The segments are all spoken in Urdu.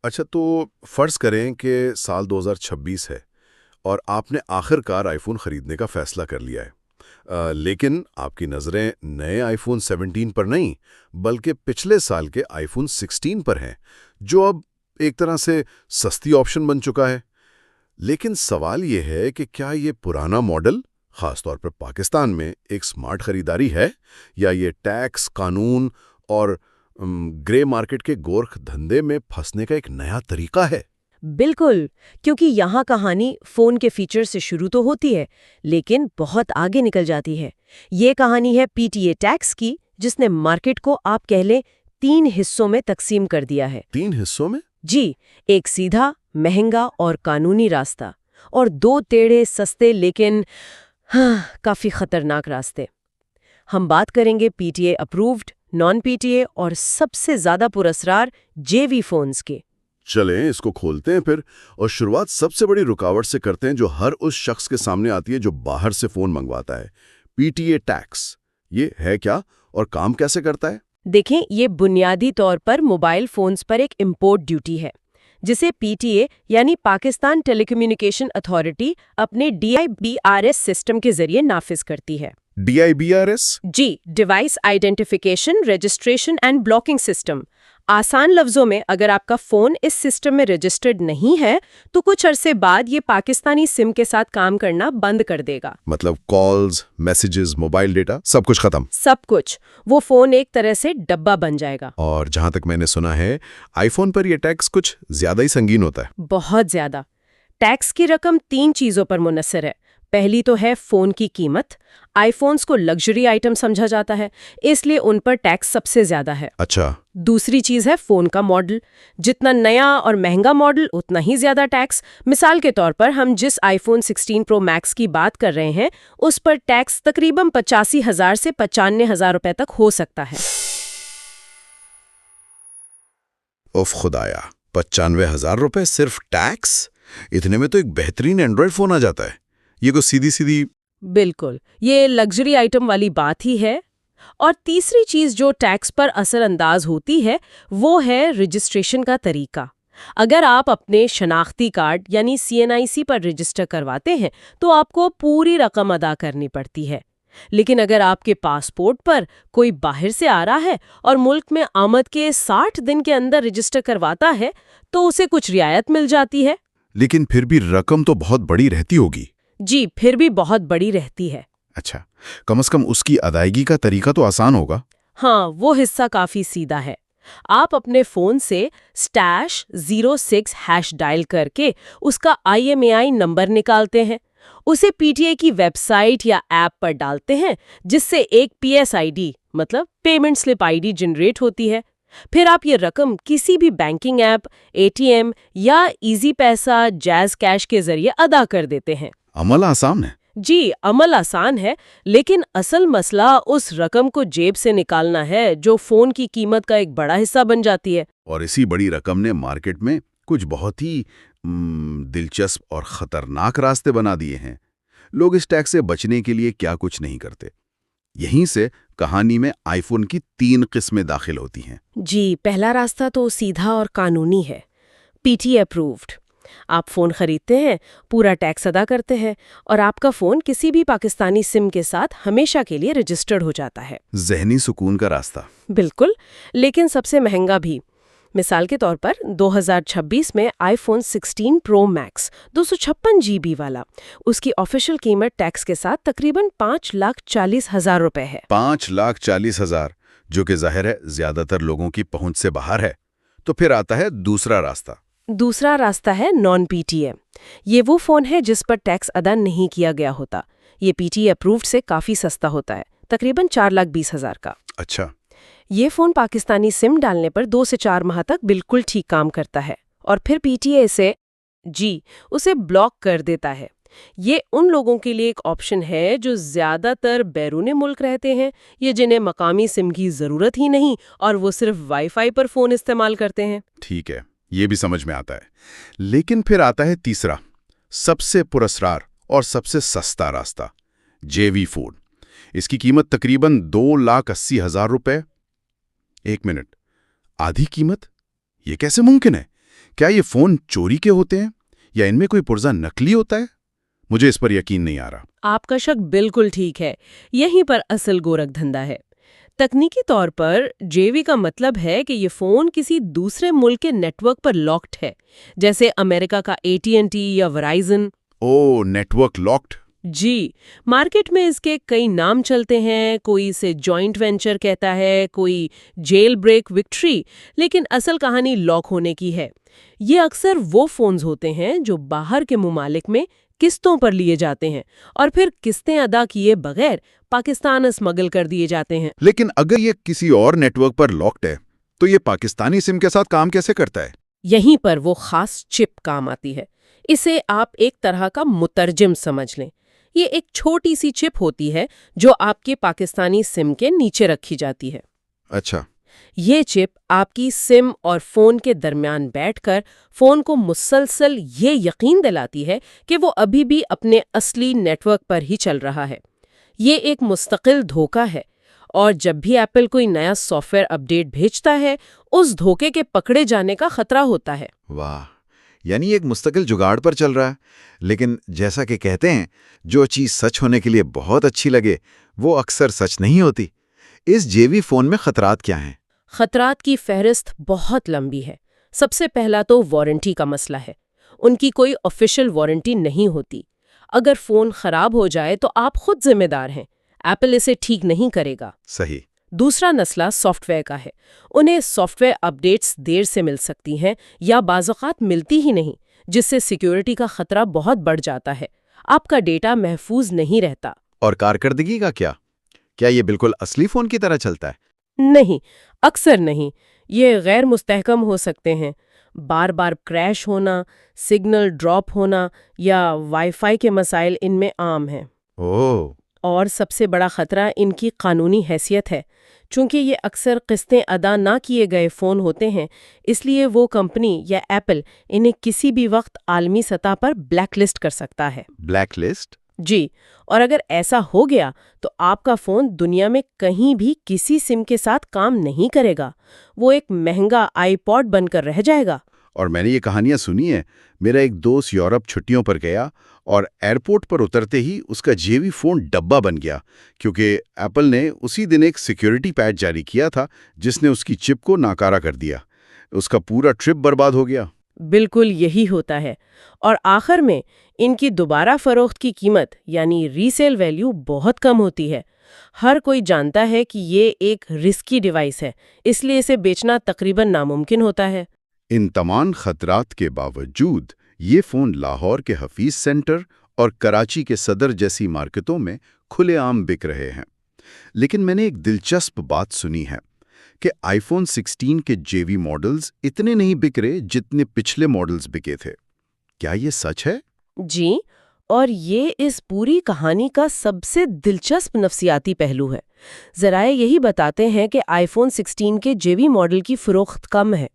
اچھا، تو فرض کریں کہ سال 2026 ہے اور آپ نے آخر کار آئی فون خریدنے کا فیصلہ کر لیا ہے، لیکن آپ کی نظریں نئے آئی فون 17 پر نہیں بلکہ پچھلے سال کے آئی فون 16 پر ہیں، جو اب ایک طرح سے سستی آپشن بن چکا ہے۔ لیکن سوال یہ ہے کہ کیا یہ پرانا ماڈل، خاص طور پر پاکستان میں، ایک سمارٹ خریداری ہے، یا یہ ٹیکس، قانون اور گرے مارکیٹ کے گورکھ دھندے میں پھنسنے کا ایک نیا طریقہ ہے؟ بالکل، کیونکہ یہاں کہانی فون کے فیچر سے شروع تو ہوتی ہے لیکن بہت آگے نکل جاتی ہے۔ یہ کہانی ہے پی ٹی اے ٹیکس کی، جس نے مارکیٹ کو آپ کہہ لیں 3 حصوں میں تقسیم کر دیا ہے۔ 3 حصوں میں؟ جی، ایک سیدھا، مہنگا اور قانونی راستہ، اور 2 ٹیڑھے، سستے لیکن کافی خطرناک راستے۔ ہم بات کریں گے پی ٹی اے اپرووڈ، نان پی ٹی اے اور سب سے زیادہ پراسرار جے وی فونز کے۔ چلیں اس کو کھولتے ہیں پھر، اور شروعات سب سے بڑی رکاوٹ سے کرتے ہیں جو ہر اس شخص کے سامنے آتی ہے جو باہر سے فون منگواتا ہے، پی ٹی اے ٹیکس۔ یہ ہے کیا اور کام کیسے کرتا ہے؟ دیکھیں، یہ بنیادی طور پر موبائل فونز پر ایک امپورٹ ڈیوٹی ہے جسے پی ٹی اے یعنی پاکستان ٹیلی کمیونیکیشن اتھارٹی اپنے D I B R S system کے ذریعے نافذ کرتی ہے۔ D I B R S? جی، device identification, registration and blocking system. آسان لفظوں میں، اگر آپ کا فون اس سسٹم میں رجسٹرڈ نہیں ہے تو کچھ عرصے بعد یہ پاکستانی سم کے ساتھ کام کرنا بند کر دے گا۔ مطلب کالز، میسیجز، موبائل ڈیٹا، سب کچھ ختم؟ سب کچھ۔ وہ فون ایک طرح سے ڈبہ بن جائے گا۔ اور جہاں تک میں نے سنا ہے، آئی فون پر یہ ٹیکس کچھ زیادہ ہی سنگین ہوتا ہے۔ بہت زیادہ۔ ٹیکس کی رقم 3 چیزوں پر منحصر ہے۔ پہلی تو ہے فون کی قیمت۔ آئی فونز کو لگژری آئٹم سمجھا جاتا ہے، اس لیے ان پر ٹیکس سب سے زیادہ ہے۔ اچھا۔ دوسری چیز ہے فون کا ماڈل۔ جتنا نیا اور مہنگا ماڈل اتنا ہی زیادہ ٹیکس۔ مثال کے طور پر ہم جس آئی فون 16 پرو میکس کی بات کر رہے ہیں اس پر ٹیکس تقریباً 85,000 سے 95,000 روپے تک ہو سکتا ہے۔ اوف خدایا، 95,000 روپے صرف ٹیکس؟ اتنے میں تو ایک بہترین اینڈرائڈ فون آ جاتا ہے۔ یہ کو سیدھی بالکل، یہ لگژری آئٹم والی بات ہی ہے۔ اور تیسری چیز جو ٹیکس پر اثر انداز ہوتی ہے وہ ہے رجسٹریشن کا طریقہ۔ اگر آپ اپنے شناختی کارڈ یعنی CNIC پر رجسٹر کرواتے ہیں تو آپ کو پوری رقم ادا کرنی پڑتی ہے، لیکن اگر آپ کے پاسپورٹ پر کوئی باہر سے آ رہا ہے اور ملک میں آمد کے 60 دن کے اندر رجسٹر کرواتا ہے تو اسے کچھ رعایت مل جاتی ہے۔ لیکن پھر بھی رقم تو بہت بڑی رہتی ہوگی۔ جی، پھر بھی بہت بڑی رہتی ہے۔ اچھا، کم از کم اس کی ادائیگی کا طریقہ تو آسان ہوگا۔ ہاں، وہ حصہ کافی سیدھا ہے۔ آپ اپنے فون سے *06# ڈائل کر کے اس کا IMEI نمبر نکالتے ہیں، اسے پی ٹی اے کی ویب سائٹ یا ایپ پر ڈالتے ہیں، جس سے ایک PSID مطلب پیمنٹ سلپ ID جنریٹ ہوتی ہے۔ پھر آپ یہ رقم کسی بھی بینکنگ ایپ، ATM یا ایزی پیسہ، جیز کیش کے ذریعے ادا کر دیتے ہیں۔ عمل آسان ہے۔ جی، عمل آسان ہے، لیکن اصل مسئلہ اس رقم کو جیب سے نکالنا ہے جو فون کی قیمت کا ایک بڑا حصہ بن جاتی ہے۔ اور اسی بڑی رقم نے مارکیٹ میں کچھ بہت ہی دلچسپ اور خطرناک راستے بنا دیے ہیں۔ لوگ اس ٹیکس سے بچنے کے لیے کیا کچھ نہیں کرتے۔ یہیں سے کہانی میں آئی فون کی 3 قسمیں داخل ہوتی ہیں۔ جی، پہلا راستہ تو سیدھا اور قانونی ہے، پی ٹی اے اپرووڈ۔ آپ فون خریدتے ہیں، پورا ٹیکس ادا کرتے ہیں اور آپ کا فون کسی بھی پاکستانی سم کے ساتھ ہمیشہ کے لیے رجسٹرڈ ہو جاتا ہے۔ ذہنی سکون کا راستہ۔ بالکل، لیکن سب سے مہنگا بھی۔ مثال کے طور پر 2026 میں آئی فون 16 پرو میکس 256 GB والا، اس کی آفیشل قیمت ٹیکس کے ساتھ تقریباً 5,40,000 روپے ہے۔ 5,40,000، جو کہ ظاہر ہے زیادہ تر لوگوں کی پہنچ سے باہر ہے۔ تو پھر آتا ہے دوسرا راستہ۔ دوسرا راستہ ہے نان پی ٹی اے۔ یہ وہ فون ہے جس پر ٹیکس ادا نہیں کیا گیا ہوتا۔ یہ پی ٹی اے اپرووڈ سے کافی سستا ہوتا ہے، تقریباً 4,20,000 کا۔ اچھا۔ یہ فون پاکستانی سم ڈالنے پر 2 سے 4 ماہ تک بالکل ٹھیک کام کرتا ہے، اور پھر پی ٹی اے اسے بلاک کر دیتا ہے۔ یہ ان لوگوں کے لیے ایک آپشن ہے جو زیادہ تر بیرون ملک رہتے ہیں یا جنہیں مقامی سم کی ضرورت ہی نہیں اور وہ صرف وائی فائی پر فون استعمال کرتے ہیں۔ ٹھیک ہے، یہ بھی سمجھ میں آتا ہے۔ لیکن پھر آتا ہے تیسرا، سب سے پراسرار اور سب سے سستا راستہ، جے وی فون۔ اس کی قیمت تقریباً 2,80,000 روپے۔ ایک منٹ، آدھی قیمت؟ یہ کیسے ممکن ہے؟ کیا یہ فون چوری کے ہوتے ہیں یا ان میں کوئی پرزہ نکلی ہوتا ہے؟ مجھے اس پر یقین نہیں آ رہا۔ آپ کا شک بالکل ٹھیک ہے، یہیں پر اصل گورکھ دھندا ہے۔ تکنیکی طور پر جے وی کا مطلب ہے کہ یہ فون کسی دوسرے ملک کے نیٹ ورک پر لاکڈ ہے، جیسے امریکہ کا AT&T یا ورائزن۔ او، نیٹ ورک لاکڈ۔ جی، مارکیٹ میں اس کے کئی نام چلتے ہیں، کوئی اسے جوائنٹ وینچر کہتا ہے، کوئی جیل بریک وکٹری، لیکن اصل کہانی لاک ہونے کی ہے۔ یہ اکثر وہ فونز ہوتے ہیں جو باہر کے ممالک میں قسطوں پر لیے جاتے ہیں اور پھر قسطیں ادا کیے بغیر پاکستان اسمگل کر دیے جاتے ہیں۔ لیکن اگر یہ کسی اور نیٹ ورک پر لاکڈ ہے تو یہ پاکستانی سم کے ساتھ کام کیسے کرتا ہے؟ یہیں پر وہ خاص چپ کام آتی ہے۔ اسے آپ ایک طرح کا مترجم سمجھ لیں۔ یہ ایک چھوٹی سی چپ ہوتی ہے جو آپ کے پاکستانی سم کے نیچے رکھی جاتی ہے۔ اچھا۔ یہ چپ آپ کی سم اور فون کے درمیان بیٹھ کر فون کو مسلسل یہ یقین دلاتی ہے کہ وہ ابھی بھی اپنے اصلی نیٹ ورک پر ہی چل رہا ہے۔ یہ ایک مستقل دھوکہ ہے، اور جب بھی ایپل کوئی نیا سافٹ ویئر اپ ڈیٹ بھیجتا ہے اس دھوکے کے پکڑے جانے کا خطرہ ہوتا ہے۔ واہ، یعنی ایک مستقل جگاڑ پر چل رہا ہے۔ لیکن جیسا کہ کہتے ہیں، جو چیز سچ ہونے کے لیے بہت اچھی لگے وہ اکثر سچ نہیں ہوتی۔ اس جے وی فون میں خطرات کیا ہیں؟ خطرات کی فہرست بہت لمبی ہے۔ سب سے پہلا تو وارنٹی کا مسئلہ ہے۔ ان کی کوئی آفیشیل وارنٹی نہیں ہوتی۔ اگر فون خراب ہو جائے تو آپ خود ذمہ دار ہیں، ایپل اسے ٹھیک نہیں کرے گا۔ صحیح۔ دوسرا مسئلہ سافٹ ویئر کا ہے۔ انہیں سافٹ ویئر اپ ڈیٹس دیر سے مل سکتی ہیں یا بعض اوقات ملتی ہی نہیں، جس سے سیکیورٹی کا خطرہ بہت بڑھ جاتا ہے۔ آپ کا ڈیٹا محفوظ نہیں رہتا۔ اور کارکردگی کا کیا؟ کیا یہ بالکل اصلی فون کی طرح چلتا ہے؟ نہیں، اکثر نہیں۔ یہ غیر مستحکم ہو سکتے ہیں۔ بار بار کریش ہونا، سگنل ڈراپ ہونا یا وائی فائی کے مسائل ان میں عام ہیں۔ اوہ۔ اور سب سے بڑا خطرہ ان کی قانونی حیثیت ہے۔ چونکہ یہ اکثر قسطیں ادا نہ کیے گئے فون ہوتے ہیں، اس لیے وہ کمپنی یا ایپل انہیں کسی بھی وقت عالمی سطح پر بلیک لسٹ کر سکتا ہے۔ Black list? جی، اور اگر ایسا ہو گیا تو آپ کا فون دنیا میں کہیں بھی کسی سم کے ساتھ کام نہیں کرے گا۔ وہ ایک مہنگا آئی پوڈ بن کر رہ جائے گا۔ اور میں نے یہ کہانیاں سنی ہیں۔ میرا ایک دوست یورپ چھٹیوں پر گیا اور ایئرپورٹ پر اترتے ہی اس کا جے وی فون ڈبہ بن گیا، کیونکہ ایپل نے اسی دن ایک سیکیورٹی پیچ جاری کیا تھا جس نے اس کی چپ کو ناکارہ کر دیا۔ اس کا پورا ٹرپ برباد ہو گیا۔ بالکل یہی ہوتا ہے، اور آخر میں ان کی دوبارہ فروخت کی قیمت یعنی ریسیل ویلیو بہت کم ہوتی ہے۔ ہر کوئی جانتا ہے کہ یہ ایک رسکی ڈیوائس ہے، اس لیے اسے بیچنا تقریباً ناممکن ہوتا ہے۔ ان تمام خطرات کے باوجود یہ فون لاہور کے حفیظ سینٹر اور کراچی کے صدر جیسی مارکیٹوں میں کھلے عام بک رہے ہیں۔ لیکن میں نے ایک دلچسپ بات سنی ہے کہ آئی فون 16 کے جے وی ماڈلز اتنے نہیں بک رہے جتنے پچھلے ماڈلز بکے تھے۔ کیا یہ سچ ہے؟ جی، اور یہ اس پوری کہانی کا سب سے دلچسپ نفسیاتی پہلو ہے۔ ذرائع یہی بتاتے ہیں کہ آئی فون 16 کے جے وی ماڈل کی فروخت کم ہے۔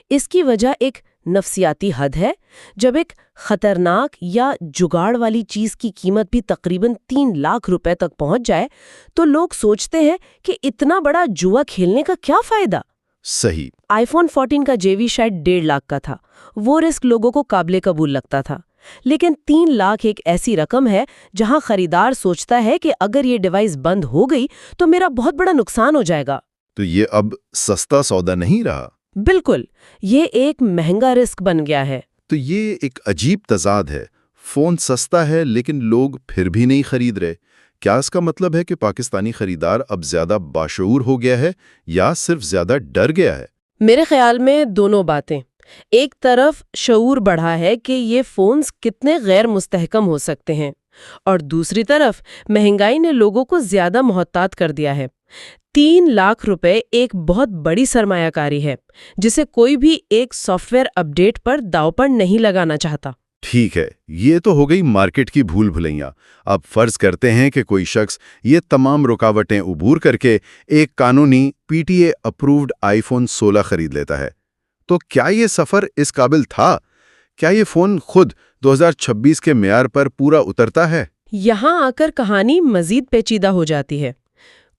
اس کی وجہ ایک نفسیاتی حد ہے۔ جب ایک خطرناک یا جگاڑ والی چیز کی قیمت بھی تقریباً 3 لاکھ روپے تک پہنچ جائے تو لوگ سوچتے ہیں کہ اتنا بڑا جوا کھیلنے کا کیا فائدہ؟ صحیح۔ آئی فون 14 کا جے وی شاید 1.5 لاکھ کا تھا۔ وہ رسک لوگوں کو قابل قبول لگتا تھا، لیکن 3 لاکھ ایک ایسی رقم ہے جہاں خریدار سوچتا ہے کہ اگر یہ ڈیوائس بند ہو گئی تو میرا بہت بڑا نقصان ہو جائے گا۔ تو یہ اب سستا سودا نہیں رہا۔ بالکل، یہ ایک مہنگا رسک بن گیا ہے۔ تو یہ ایک عجیب تضاد ہے۔ فون سستا ہے لیکن لوگ پھر بھی نہیں خرید رہے۔ کیا اس کا مطلب ہے کہ پاکستانی خریدار اب زیادہ باشعور ہو گیا ہے یا صرف زیادہ ڈر گیا ہے؟ میرے خیال میں دونوں باتیں۔ ایک طرف شعور بڑھا ہے کہ یہ فونز کتنے غیر مستحکم ہو سکتے ہیں، اور دوسری طرف مہنگائی نے لوگوں کو زیادہ محتاط کر دیا ہے۔ 3 لاکھ روپے ایک بہت بڑی سرمایہ کاری ہے جسے کوئی بھی ایک سافٹ ویئر اپ ڈیٹ پر داؤ پر نہیں لگانا چاہتا۔ ٹھیک ہے، یہ تو ہو گئی مارکیٹ کی بھول بھلیاں۔ اب فرض کرتے ہیں کہ کوئی شخص یہ تمام رکاوٹیں عبور کر کے ایک قانونی پی ٹی اے اپرووڈ آئی فون 16 خرید لیتا ہے، تو کیا یہ سفر اس قابل تھا؟ کیا یہ فون خود 2026 کے معیار پر پورا اترتا ہے؟ یہاں آ کر کہانی مزید پیچیدہ ہو جاتی ہے۔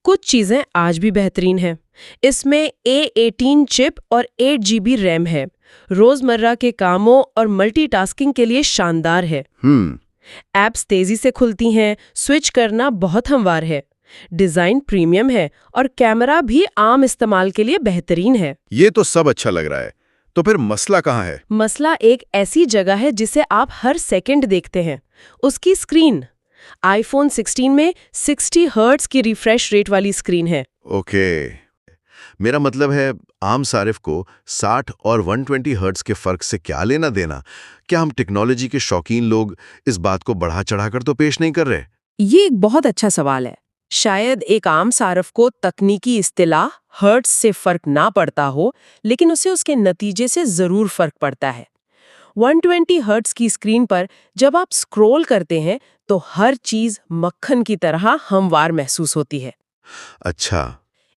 کچھ چیزیں آج بھی بہترین ہیں۔ اس میں A18 چپ اور 8 GB ریم ہے، روزمرہ کے کاموں اور ملٹی ٹاسکنگ کے لیے شاندار ہے۔ ایپس تیزی سے کھلتی ہیں، سوئچ کرنا بہت ہموار ہے، ڈیزائن پریمیم ہے اور کیمرہ بھی عام استعمال کے لیے بہترین ہے۔ یہ تو سب اچھا لگ رہا ہے، تو پھر مسئلہ کہاں ہے؟ مسئلہ ایک ایسی جگہ ہے جسے آپ ہر سیکنڈ دیکھتے ہیں، اس کی اسکرین۔ آئی فون 16 میں 60 ہرٹز کی ریفریش ریٹ والی اسکرین ہے۔ اوکے، میرا مطلب ہے عام صارف کو 60 اور 120 ہرٹز کے فرق سے کیا لینا دینا؟ کیا ہم ٹیکنالوجی کے شوقین لوگ اس بات کو بڑھا چڑھا کر تو پیش نہیں کر رہے؟ یہ ایک بہت اچھا سوال ہے۔ شاید ایک عام صارف کو تکنیکی اصطلاح ہرٹز سے فرق نہ پڑتا ہو، لیکن اسے اس کے نتیجے سے ضرور فرق پڑتا ہے۔ 120 ہرٹز کی اسکرین پر جب آپ سکرول کرتے ہیں تو ہر چیز مکھن کی طرح ہموار محسوس ہوتی ہے۔ اچھا،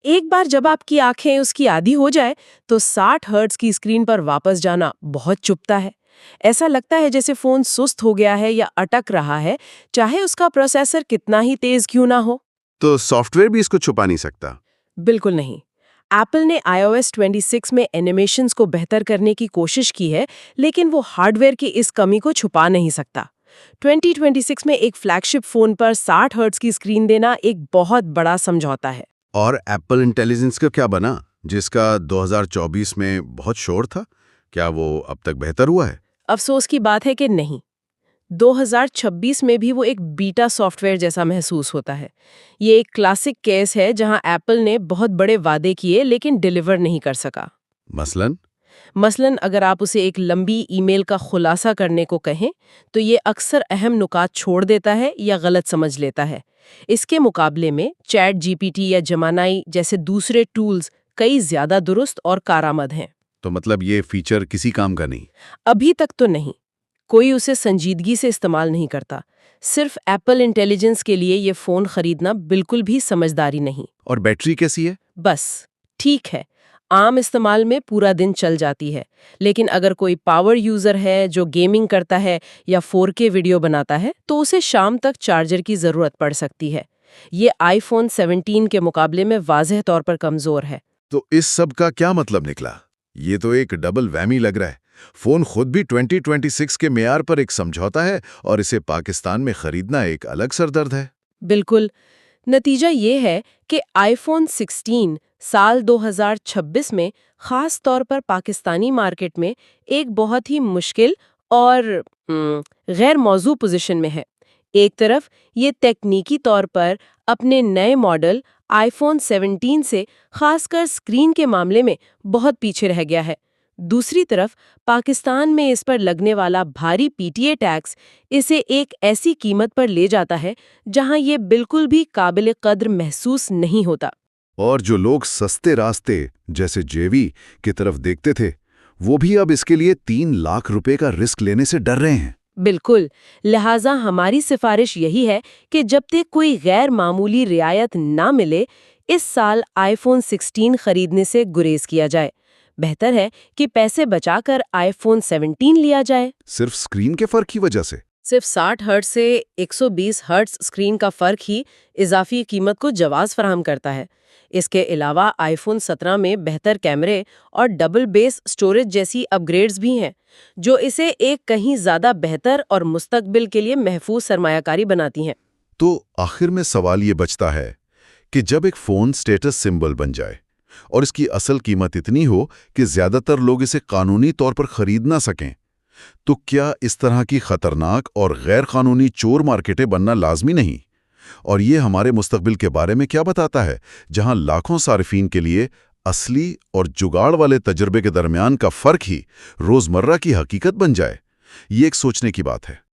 ایک بار جب آپ کی آنکھیں اس کی عادی ہو جائے تو 60 ہرٹز کی اسکرین پر واپس جانا بہت چبھتا ہے۔ ایسا لگتا ہے جیسے فون سست ہو گیا ہے یا اٹک رہا ہے، چاہے اس کا پروسیسر کتنا ہی تیز کیوں نہ ہو۔ تو سافٹ ویئر بھی اس کو چھپا نہیں سکتا؟ بالکل نہیں۔ ایپل نے iOS 26 میں اینیمیشنز کو بہتر کرنے کی کوشش کی ہے، لیکن وہ ہارڈ ویئر کی اس کمی کو چھپا نہیں سکتا۔ 2026 میں ایک فلیگ شپ فون پر 60 ہرٹز کی اسکرین دینا ایک بہت بڑا سمجھوتا ہے۔ اور ایپل انٹیلیجنس کا کیا بنا، جس کا 2024 میں بہت شور تھا؟ کیا وہ اب تک بہتر ہوا ہے؟ افسوس کی بات ہے کہ نہیں۔ 2026 میں بھی وہ ایک بیٹا سافٹ ویئر جیسا محسوس ہوتا ہے۔ یہ ایک کلاسک کیس ہے جہاں ایپل نے بہت بڑے وعدے کیے لیکن ڈیلیور نہیں کر سکا۔ مثلاً اگر آپ اسے ایک لمبی ای میل کا خلاصہ کرنے کو کہیں تو یہ اکثر اہم نکات چھوڑ دیتا ہے یا غلط سمجھ لیتا ہے۔ اس کے مقابلے میں چیٹ جی پی ٹی یا جمانائی جیسے دوسرے ٹولز کئی زیادہ درست اور کارآمد ہیں۔ تو مطلب یہ فیچر کسی کام کا نہیں؟ ابھی تک تو نہیں، کوئی اسے سنجیدگی سے استعمال نہیں کرتا۔ صرف ایپل انٹیلیجنس کے لیے یہ فون خریدنا بالکل بھی سمجھداری نہیں۔ اور بیٹری کیسی ہے؟ بس ٹھیک ہے، عام استعمال میں پورا دن چل جاتی ہے، لیکن اگر کوئی پاور یوزر ہے جو گیمنگ کرتا ہے یا 4K ویڈیو بناتا ہے تو اسے شام تک چارجر کی ضرورت پڑ سکتی ہے۔ یہ آئی فون 17 کے مقابلے میں واضح طور پر کمزور ہے۔ تو اس سب کا کیا مطلب نکلا؟ یہ تو ایک ڈبل ویمی لگ رہا ہے۔ فون خود بھی 2026 کے معیار پر ایک سمجھوتا ہے اور اسے پاکستان میں خریدنا ایک الگ سردرد ہے۔ بالکل۔ نتیجہ یہ ہے کہ آئی فون 16 سال 2026 میں خاص طور پر پاکستانی مارکیٹ میں ایک بہت ہی مشکل اور غیر موزوں پوزیشن میں ہے۔ ایک طرف یہ تکنیکی طور پر اپنے نئے ماڈل آئی فون 17 سے خاص کر اسکرین کے معاملے میں بہت پیچھے رہ گیا ہے، دوسری طرف پاکستان میں اس پر لگنے والا بھاری پی ٹی اے ٹیکس اسے ایک ایسی قیمت پر لے جاتا ہے جہاں یہ بالکل بھی قابل قدر محسوس نہیں ہوتا۔ اور جو لوگ سستے راستے جیسے جیوی کی طرف دیکھتے تھے، وہ بھی اب اس کے لیے 3 لاکھ روپے کا رسک لینے سے ڈر رہے ہیں۔ بالکل، لہٰذا ہماری سفارش یہی ہے کہ جب تک کوئی غیر معمولی رعایت نہ ملے، اس سال آئی فون 16 خریدنے سے گریز کیا جائے۔ بہتر ہے کہ پیسے بچا کر آئی فون 17 لیا جائے۔ صرف اسکرین کے فرق کی وجہ سے؟ صرف 60 ہرٹز سے 120 ہرٹز اسکرین کا فرق ہی اضافی قیمت کو جواز فراہم کرتا ہے۔ اس کے علاوہ آئی فون 17 میں بہتر کیمرے اور ڈبل بیس سٹوریج جیسی اپ گریڈز بھی ہیں، جو اسے ایک کہیں زیادہ بہتر اور مستقبل کے لیے محفوظ سرمایہ کاری بناتی ہیں۔ تو آخر میں سوال یہ بچتا ہے کہ جب ایک فون سٹیٹس سمبل بن جائے اور اس کی اصل قیمت اتنی ہو کہ زیادہ تر لوگ اسے قانونی طور پر خرید نہ سکیں، تو کیا اس طرح کی خطرناک اور غیر قانونی چور مارکیٹیں بننا لازمی نہیں؟ اور یہ ہمارے مستقبل کے بارے میں کیا بتاتا ہے، جہاں لاکھوں صارفین کے لیے اصلی اور جگاڑ والے تجربے کے درمیان کا فرق ہی روزمرہ کی حقیقت بن جائے؟ یہ ایک سوچنے کی بات ہے۔